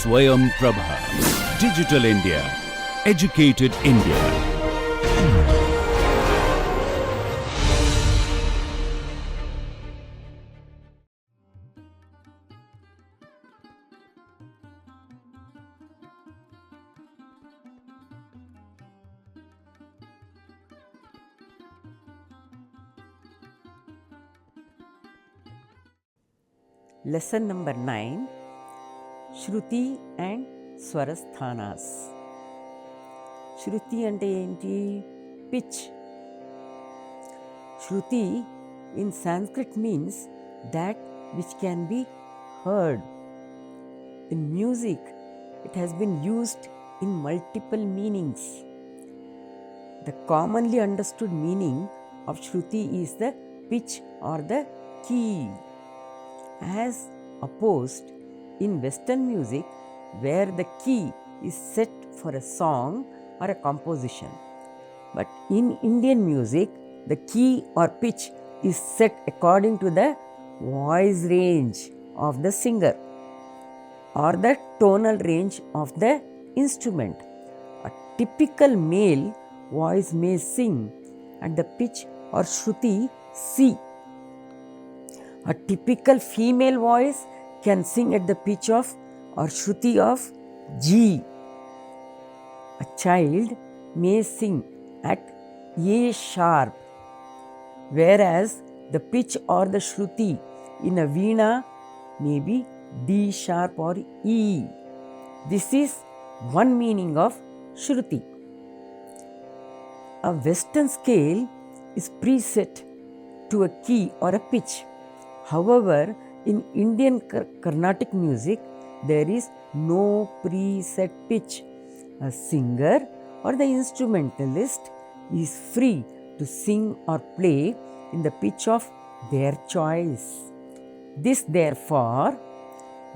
Swayam Prabha. Digital India. Educated India. Lesson number 9, Shruti and Swarasthanas. Shruti ante enti? Pitch. Shruti in Sanskrit means that which can be heard. In music, it has been used in multiple meanings. The commonly understood meaning of Shruti is the pitch or the key, as opposed in Western music where the key is set for a song or a composition. But in Indian music, the key or pitch is set according to the voice range of the singer or the tonal range of the instrument. A typical male voice may sing at the pitch or Shruti C. A typical female voice can sing at the pitch of or Shruti of G. A child may sing at A sharp, whereas the pitch or the Shruti in a veena may be D sharp or E. This is one meaning of Shruti. A Western scale is preset to a key or a pitch. However, in Indian Carnatic music, there is no preset pitch. A singer or the instrumentalist is free to sing or play in the pitch of their choice. This, therefore,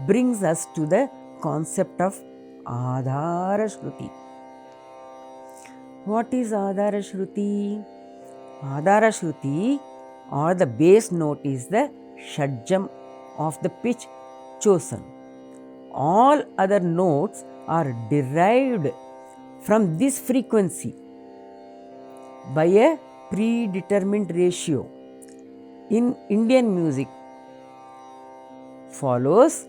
brings us to the concept of Adhara Shruti. What is Adhara Shruti? Adhara Shruti or the base note is the Rajam of the pitch chosen. All other notes are derived from this frequency by a predetermined ratio. In Indian music, follows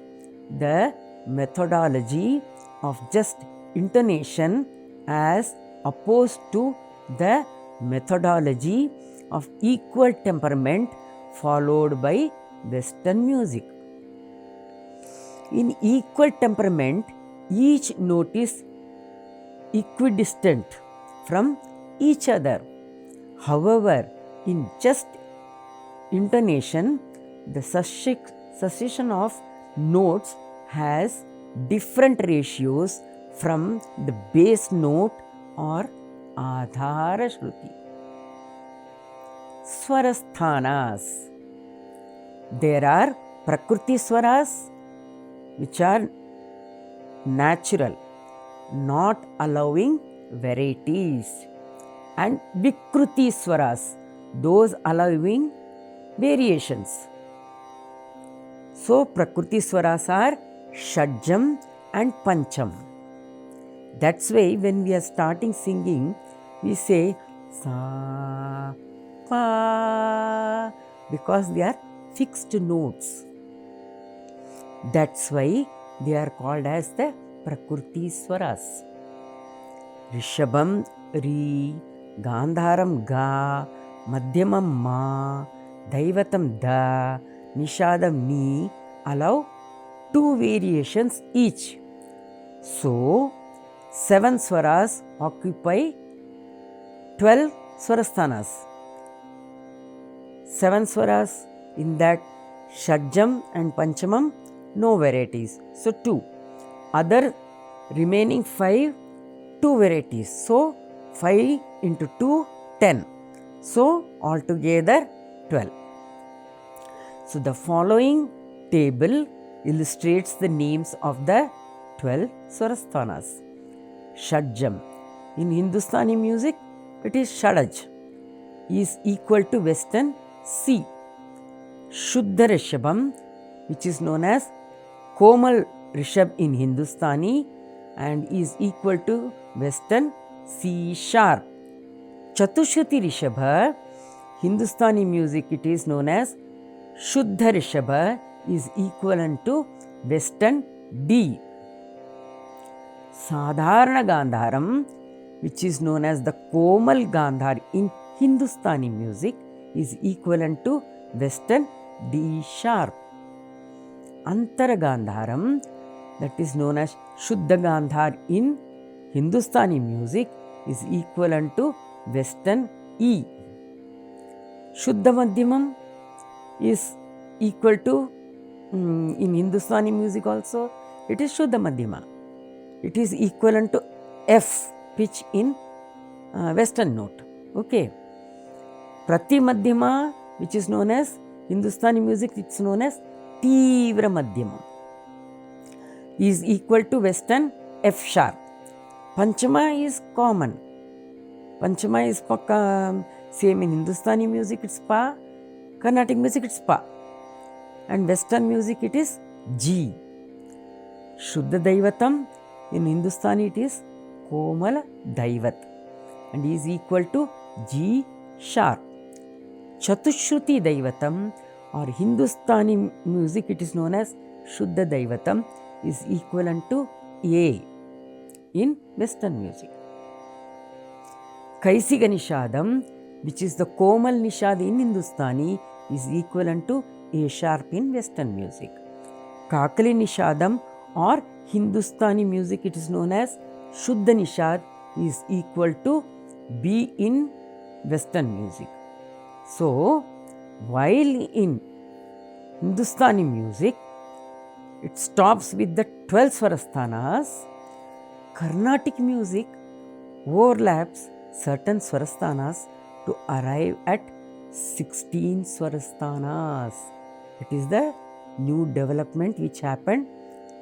the methodology of just intonation as opposed to the methodology of equal temperament followed by Western music. In equal temperament, each note is equidistant from each other. However, in just intonation, the succession of notes has different ratios from the base note or Adhara Shruti. Swarasthanas. There are Prakriti Swaras, which are natural, not allowing varieties, and Vikruti Swaras, those allowing variations. So, Prakriti Swaras are Shadjam and Pancham. That's why when we are starting singing, we say Sa, Pa, because they are fixed notes. That's why they are called as the Prakriti Swaras. Rishabam Ri, Gandharam Ga, Madhyamam Ma, Daivatam Da, Nishadam Ni allow 2 variations each. So, 7 swaras occupy 12 swarasthanas. 7 swaras, in that Shadjam and Panchamam, no varieties. So 2. Other remaining 5, 2 varieties. So 5 into 2, 10. So altogether 12. So the following table illustrates the names of the 12 Swarasthanas. Shadjam. In Hindustani music, it is Shadaj, is equal to Western C. Shuddha Rishabham, which is known as Komal Rishabh in Hindustani and is equal to Western C sharp. Chatushruti Rishabha, Hindustani music, it is known as Shuddha Rishabha, is equivalent to Western D. Sadharana Gandharam, which is known as the Komal Gandhar in Hindustani music, is equivalent to Western D sharp. Antara Gandharam, that is known as Shuddha Gandhar in Hindustani music, is equivalent to Western E. Shuddha Madhyamam is equal to, in Hindustani music also, it is Shuddha Madhyama. It is equivalent to F pitch in Western note. Okay. Prati Madhyama, which is known as Hindustani music, it's known as Tivra Madhyama, is equal to Western F sharp. Panchama is common. Panchama is same in Hindustani music, it's Pa. Carnatic music, it's Pa. And Western music, it is G. Shuddha Daivatam, in Hindustani, it is Komala Daivat and is equal to G sharp. Chatushruti Daivatam or Hindustani music, it is known as Shuddha Daivatam, is equivalent to A in Western music. Kaisiga Nishadam, which is the Komal Nishad in Hindustani, is equivalent to A sharp in Western music. Kakali Nishadam or Hindustani music, it is known as Shuddha Nishad, is equal to B in Western music. So, while in Hindustani music, it stops with the 12 Swarasthanas, Carnatic music overlaps certain Swarasthanas to arrive at 16 Swarasthanas. It is the new development which happened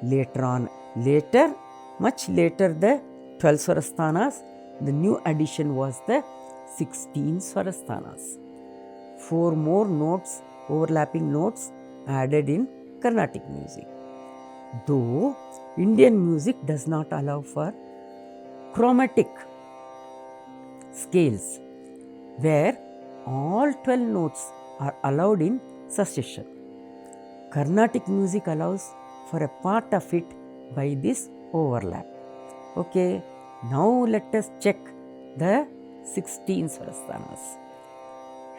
later on. Later, much later, the 12 Swarasthanas, the new addition was the 16 Swarasthanas. 4 more notes, overlapping notes added in Carnatic music. Though Indian music does not allow for chromatic scales, where all 12 notes are allowed in succession. Carnatic music allows for a part of it by this overlap. Okay, now let us check the 16 Swarasthanas.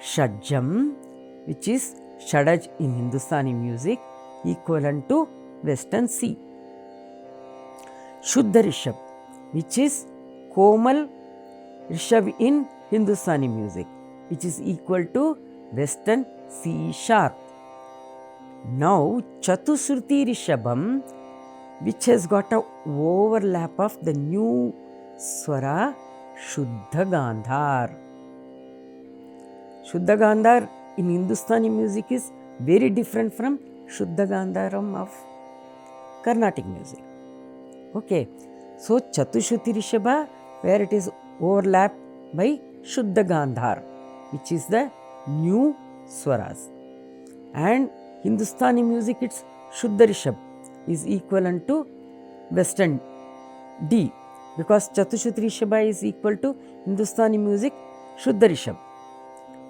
Shadjam, which is Shadaj in Hindustani music, equivalent to Western C. Shuddha Rishabh, which is Komal Rishabh in Hindustani music, which is equal to Western C sharp. Now, Chatushruti Rishabham, which has got a overlap of the new Swara Shuddha Gandhar. Shuddha Gandhar in Hindustani music is very different from Shuddha Gandharam of Carnatic music. Okay, so Chatushruti Rishabha, where it is overlapped by Shuddha Gandhar, which is the new Swaras. And Hindustani music, it's Shuddha Rishabh, is equivalent to Western D, because Chatushruti Rishabha is equal to Hindustani music Shuddha Rishabh.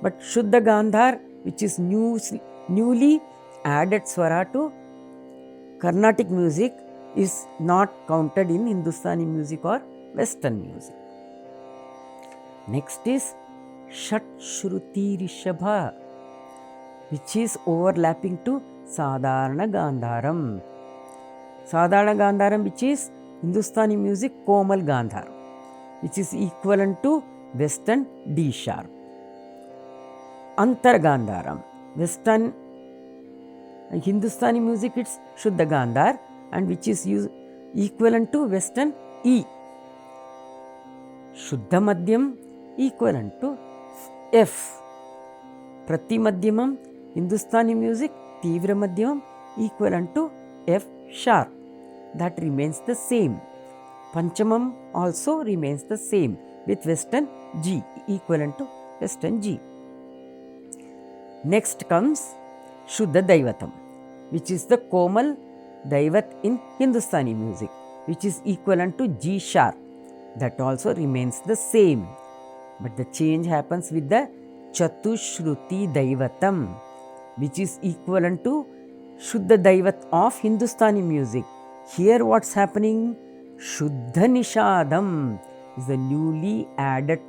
But Shuddha Gandhar, which is newly added Swara to Carnatic music, is not counted in Hindustani music or Western music. Next is Shat Shruti Rishabha, which is overlapping to Sadharana Gandharam. Sadharana Gandharam, which is Hindustani music Komal Gandhar, which is equivalent to Western D sharp. Antar Gandharam, Western Hindustani music, it's Shuddha Gandhar, and which is equivalent to Western E. Shuddha Madhyam equivalent to F. Prati Madhyamam, Hindustani music, Tivra Madhyamam equivalent to F sharp. That remains the same. Panchamam also remains the same with Western G equivalent to Western G. Next comes Shuddha Daivatam, which is the Komal Daivat in Hindustani music, which is equivalent to G sharp. That also remains the same. But the change happens with the Chatushruti Daivatam, which is equivalent to Shuddha Daivat of Hindustani music. Here what's happening? Shuddha Nishadam is the newly added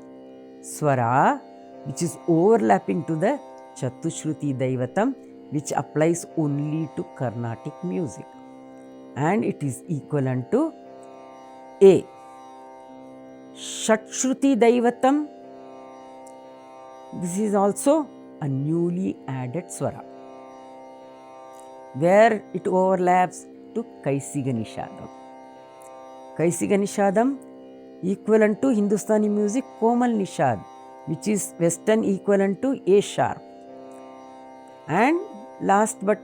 swara which is overlapping to the Chatushruti Daivatam, which applies only to Carnatic music. And it is equivalent to A. Shatshruti Daivatam. This is also a newly added swara, where it overlaps to Kaisiga Nishadam. Kaisiga Nishadam equivalent to Hindustani music Komal Nishad, which is Western equivalent to A sharp. And last but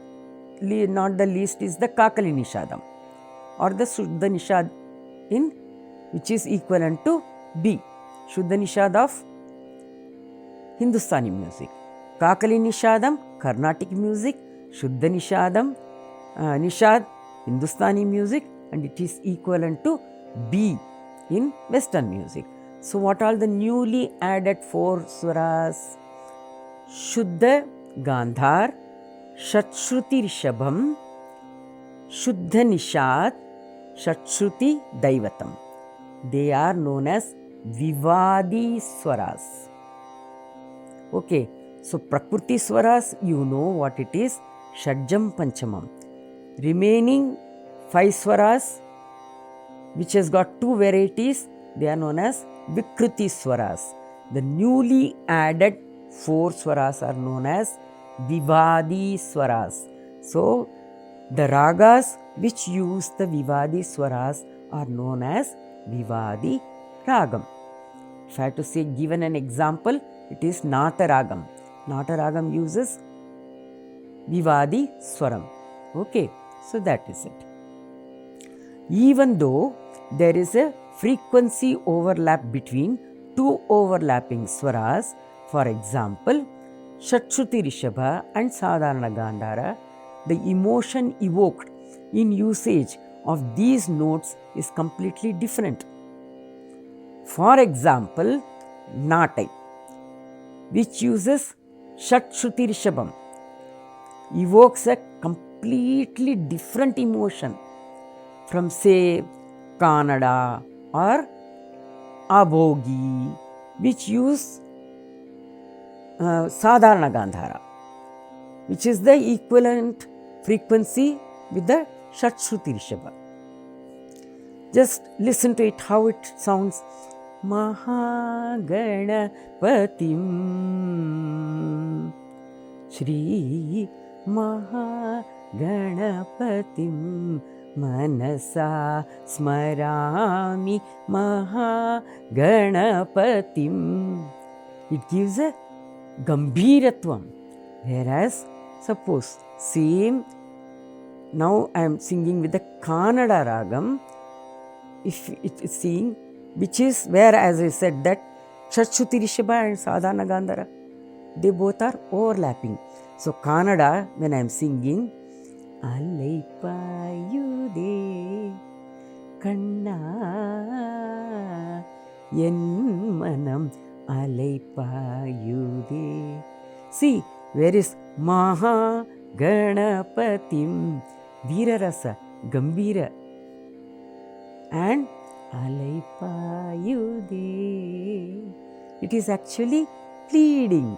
not the least is the Kakali Nishadam or the Shuddha Nishad in which is equivalent to B, Shuddha Nishad of Hindustani music. Kakali Nishadam, Carnatic music, Shuddha Nishadam, Nishad, Hindustani music, and it is equivalent to B in Western music. So, what are the newly added 4 swaras? Shuddha Gandhar, Shatshruti Rishabham, Shuddha Nishad, Shatshruti Daivatam. They are known as Vivadi swaras. Okay, so Prakriti swaras, you know what it is, Shadjam Panchamam. Remaining 5 swaras, which has got 2 varieties, they are known as Vikruti swaras. The newly added 4 swaras are known as Vivadi swaras. So, the ragas which use the Vivadi swaras are known as Vivadi Ragam. If I have to say, given an example, it is Nata Ragam. Nata Ragam uses Vivadi Swaram. Okay, so that is it. Even though there is a frequency overlap between 2 overlapping swaras, for example, Shatshruti Rishabha and Sadharana Gandhara, the emotion evoked in usage of these notes is completely different. For example, Natai, which uses Shatshruti Rishabham, evokes a completely different emotion from, say, Kannada or Abhogi, which use Sadharana Gandhara, which is the equivalent frequency with the Shatshruti Rishabha. Just listen to it, how it sounds. Mahaganapatim Shri Mahaganapatim Manasa Smarami Mahaganapatim. It gives a Gambhiratvam. Whereas, suppose, same, now I am singing with the Kannada Ragam, if it is seen, which is where, as I said, that Shatshruti Rishabha and Sadhana Gandhara, they both are overlapping. So, Kannada, when I am singing, Alaipayude Kanna Yen Manam Alaipayude. See, where is Maha Ganapatim, Virarasa, Gambira, and Alaipayude. It is actually pleading.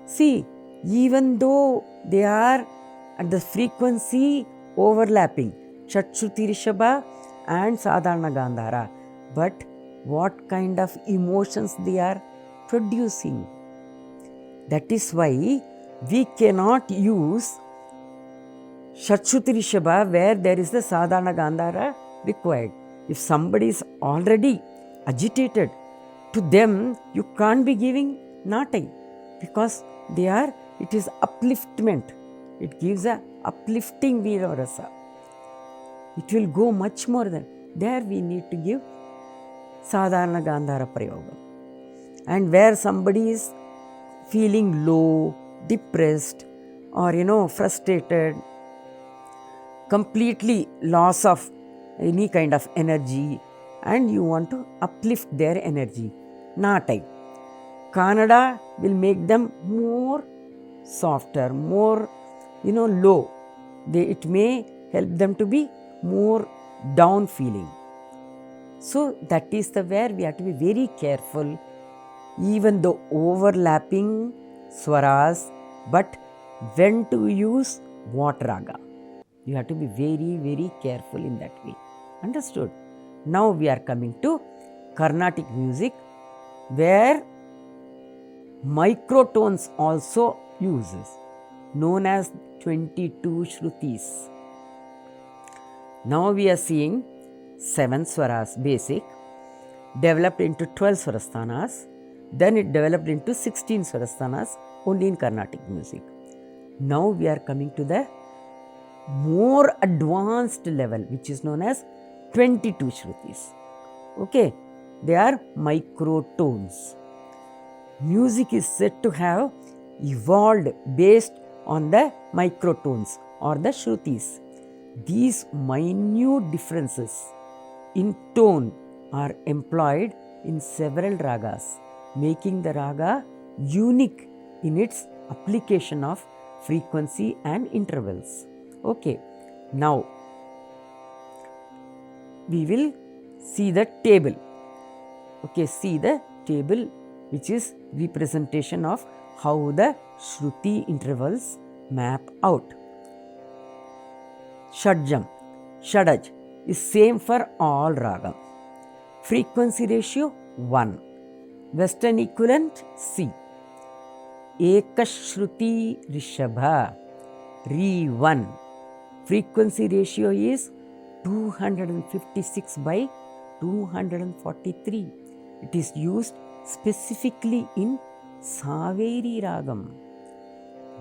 See, even though they are at the frequency overlapping, Shatshruti Rishabha and Sadharana Gandhara, but what kind of emotions they are producing. That is why we cannot use Shatshruti Rishabha where there is the Sadharana Gandhara required. If somebody is already agitated, to them you can't be giving Natai, because they are, it is upliftment. It gives a uplifting Virarasa. It will go much more than, there we need to give Sadharana Gandhara Prayoga. And where somebody is feeling low, depressed, or frustrated, completely loss of any kind of energy and you want to uplift their energy. Na type. Kannada will make them more softer, more low. It may help them to be more down feeling. So that is the where we have to be very careful, even though overlapping swaras, but when to use what raga. You have to be very, very careful in that way. Understood? Now we are coming to Carnatic music, where microtones also uses, known as 22 Shrutis. Now we are seeing 7 swaras basic, developed into 12 Swarasthanas, then it developed into 16 Swarasthanas only in Carnatic music. Now we are coming to the more advanced level, which is known as 22 Shrutis. Okay, they are microtones. Music is said to have evolved based on the microtones or the Shrutis. These minute differences in tone are employed in several ragas, making the raga unique in its application of frequency and intervals. Okay, now we will see the table. Okay, see the table, which is representation of how the Shruti intervals map out. Shadaj is same for all ragam. Frequency ratio 1. Western equivalent C. Ekashruti Rishabha Re 1. Frequency ratio is 256 by 243. It is used specifically in Saveri Ragam.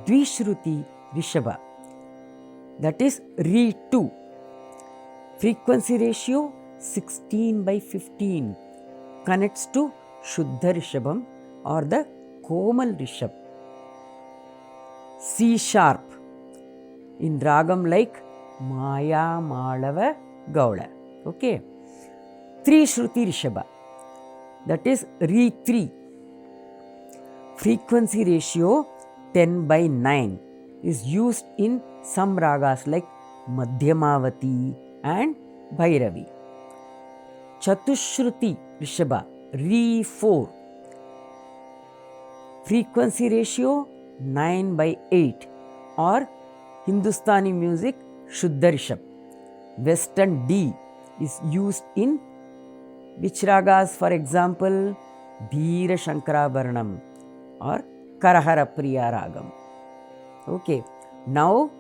Dvishruti Rishabha, that is Re 2. Frequency ratio 16 by 15, connects to Shuddha Rishabham or the Komal Rishabh. C sharp in Ragam like Maya Malava Gauda. Okay. 3 Shruti Rishabha, that is Re 3. Frequency ratio 10 by 9 is used in some ragas like Madhyamavati and Bhairavi. Chatushruti Rishabha Re 4. Frequency ratio 9 by 8 or Hindustani music Shuddha Rishabh. Western D is used in which ragas? For example, Dhira Shankarabharanam or Karahara Priya Ragam. Okay, now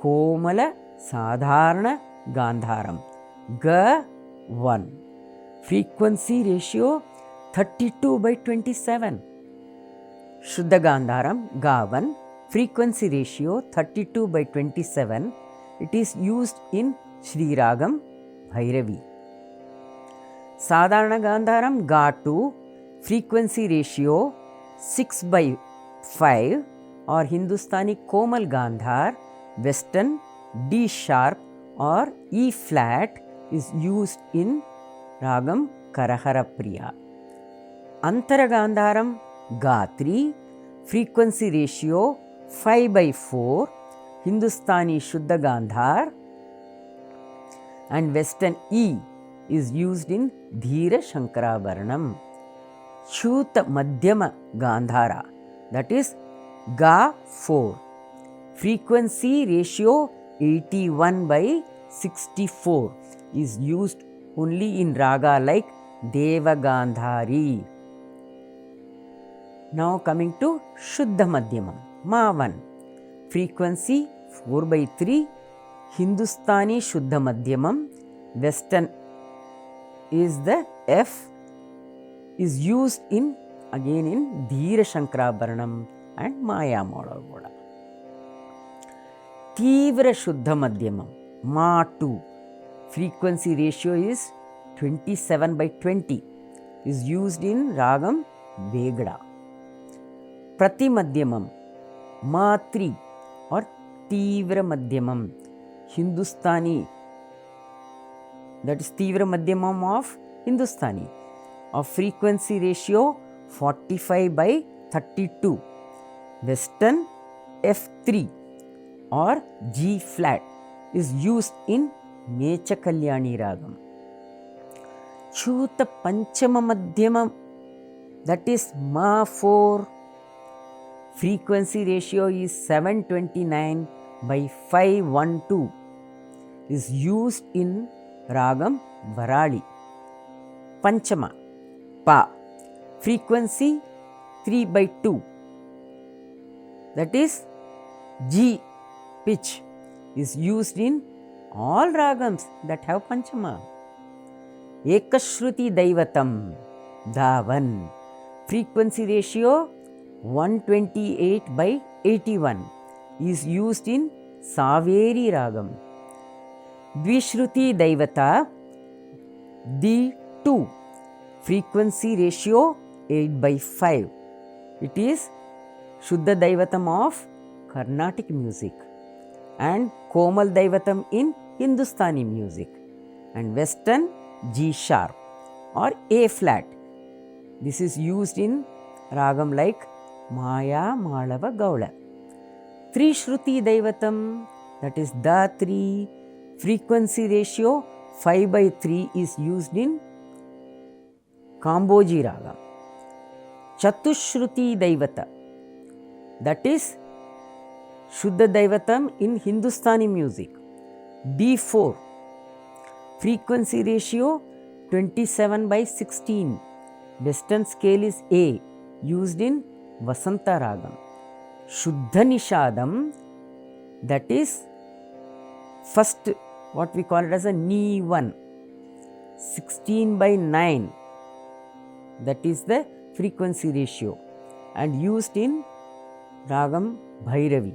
Komala Sadharana Gandharam Ga 1. Frequency ratio 32 by 27. Shuddha Gandharam Ga 1. Frequency ratio 32 by 27. It is used in Shri Ragam Bhairavi. Sadharana Gandharam Ga 2. Frequency ratio 6 by 5 or Hindustani Komal Gandhar, Western D sharp or E flat is used in Ragam Karahara Priya. Antara Gandharam Ga 3. Frequency ratio 5 by 4, Hindustani Shuddha Gandhar, and Western E is used in Dhira Shankarabharanam. Shuta Madhyama Gandhara, that is Ga 4. Frequency ratio 81 by 64 is used only in raga like Deva Gandhari. Now coming to Shuddha Madhyamam, Ma 1. Frequency 4 by 3, Hindustani Shuddha Madhyamam, Western is the F, is used in again in Dhira Shankarabharanam and Maya Modagoda. Tivra Shuddha Madhyamam, Ma 2. Frequency ratio is 27 by 20, is used in Ragam Vegada. Prati Madhyamam, Ma 3 or Tivra Madhyamam, Hindustani, that is Tivra Madhyamam of Hindustani, of frequency ratio 45/32. Western F3 or G flat is used in Mecha Kalyani Ragam. Chuta Panchama Madhyamam, that is Ma 4, frequency ratio is 729/512, is used in Ragam Varali. Panchama Pa, frequency 3/2, that is G pitch, is used in all Ragams that have Panchama. Ekashruti Daivatam Dhavan, frequency ratio 128/81, is used in Saveri Ragam. Dvishruti Daivata D2, frequency ratio 8/5. It is Shuddha Daivatam of Carnatic music and Komal Daivatam in Hindustani music, and Western G sharp or A flat. This is used in Ragam like Maya Malava Gaula. Trishruti Daivatam, that is Da3, frequency ratio 5/3, is used in Kamboji Ragam. Chatushruti Daivata, that is Shuddha Daivatam in Hindustani music. D4, frequency ratio 27/16. Western scale is A, used in Vasanta Ragam. Shuddha Nishadam, that is first what we call it as a Ni 1, 16/9, that is the frequency ratio, and used in Ragam Bhairavi.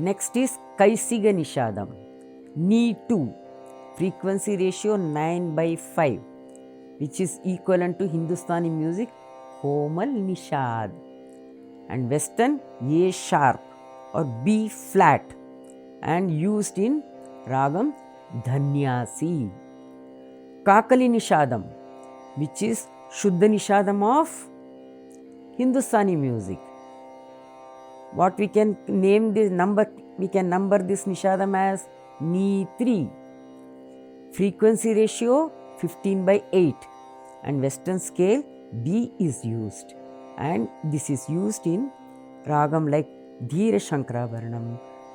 Next is Kaisiga Nishadam, Ni 2, frequency ratio 9/5, which is equivalent to Hindustani music Komal Nishad, and Western A sharp or B flat, and used in Ragam Dhanyasi. Kakali Nishadam, which is Shuddha Nishadam of Hindustani music. What we can name this number, we can number this Nishadam as Ni 3, frequency ratio 15/8, and Western scale B is used, and this is used in Ragam like Dhira Shankarabharanam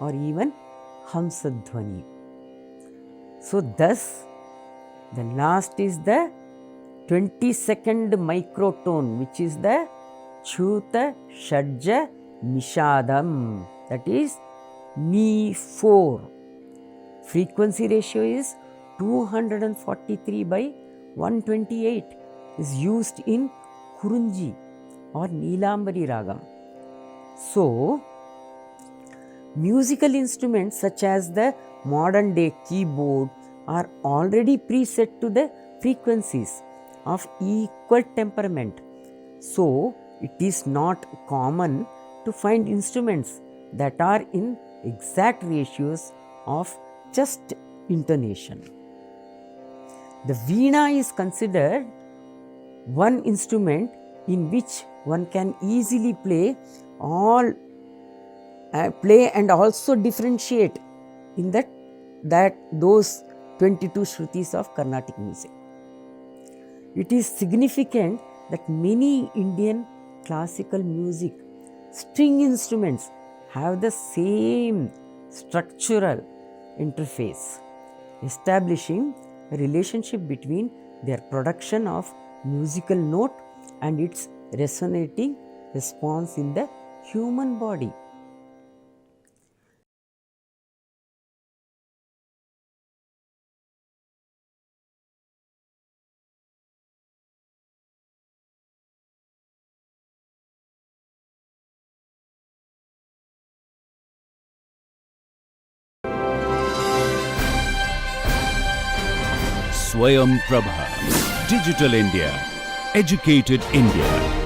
or even Hamsadhvani. So thus the last is the 22nd microtone, which is the Chuta Shadja Nishadam, that is Ni 4. Frequency ratio is 243/128, is used in Kurunji or Neelambari Ragam. So, musical instruments such as the modern day keyboard are already preset to the frequencies of equal temperament. So, it is not common to find instruments that are in exact ratios of just intonation. The veena is considered one instrument in which one can easily play and also differentiate in those 22 Shrutis of Carnatic music. It is significant that many Indian classical music string instruments have the same structural interface, establishing a relationship between their production of musical note and its resonating response in the human body. Swayam Prabha. Digital India. Educated India.